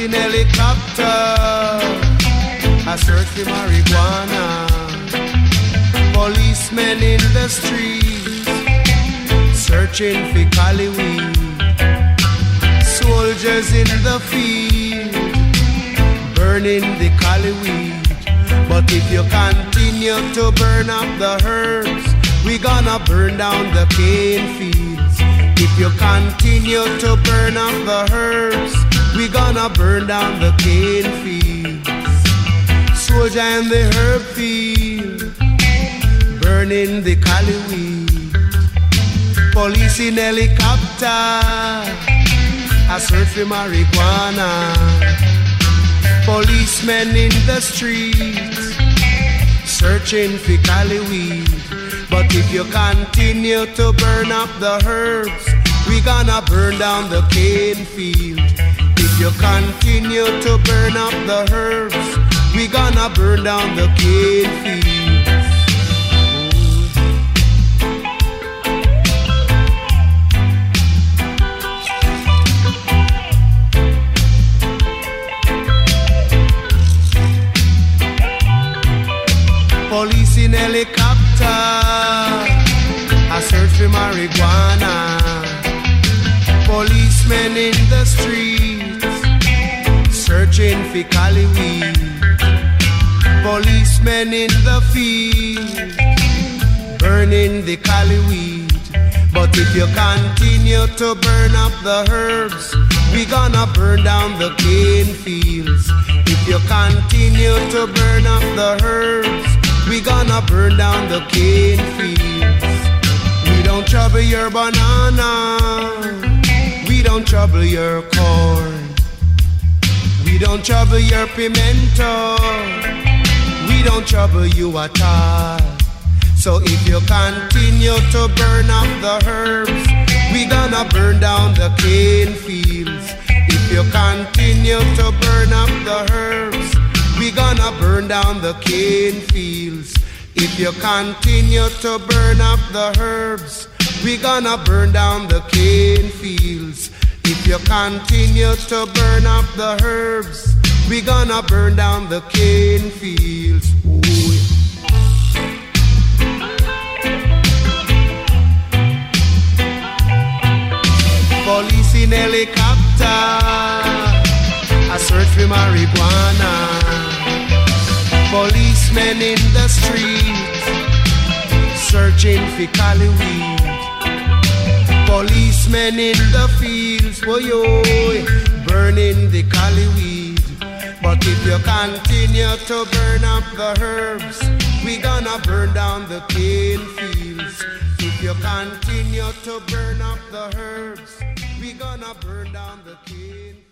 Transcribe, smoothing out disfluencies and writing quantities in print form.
in helicopter, a search for marijuana. Policemen in the streets, searching for cali weed. Soldiers in the field, burning the cali weed. But if you continue to burn up the herbs, we gonna burn down the cane fields. If you continue to burn up the herbs, we gonna burn down the cane fields. Soldier in the herb field, burning the cali weed. Police in helicopter, a search for marijuana. Policemen in the streets, searching for cali weed. But if you continue to burn up the herbs, we gonna burn down the cane field. If you continue to burn up the herbs, we gonna burn down the cane field. Police in helicopter, a search for marijuana. Policemen in the streets, searching for cali weed. Policemen in the field, burning the cali weed. But if you continue to burn up the herbs, we gonna burn down the cane fields. If you continue to burn up the herbs, we gonna burn down the cane fields. We don't trouble your banana, we don't trouble your corn. We don't trouble your pimento, we don't trouble you at all. So if you continue to burn up the herbs, we gonna burn down the cane fields. If you continue to burn up the herbs, we gonna burn down the cane fields. If you continue to burn up the herbs, we gonna burn down the cane fields. If you continue to burn up the herbs, we gonna burn down the cane fields. Ooh, yeah. Police in helicopter, a search for marijuana. Policemen in the streets, searching for cali weed. Policemen in the fields, burning the cali weed. But if you continue to burn up the herbs, we gonna burn down the cane fields. If you continue to burn up the herbs, we gonna burn down the cane fields.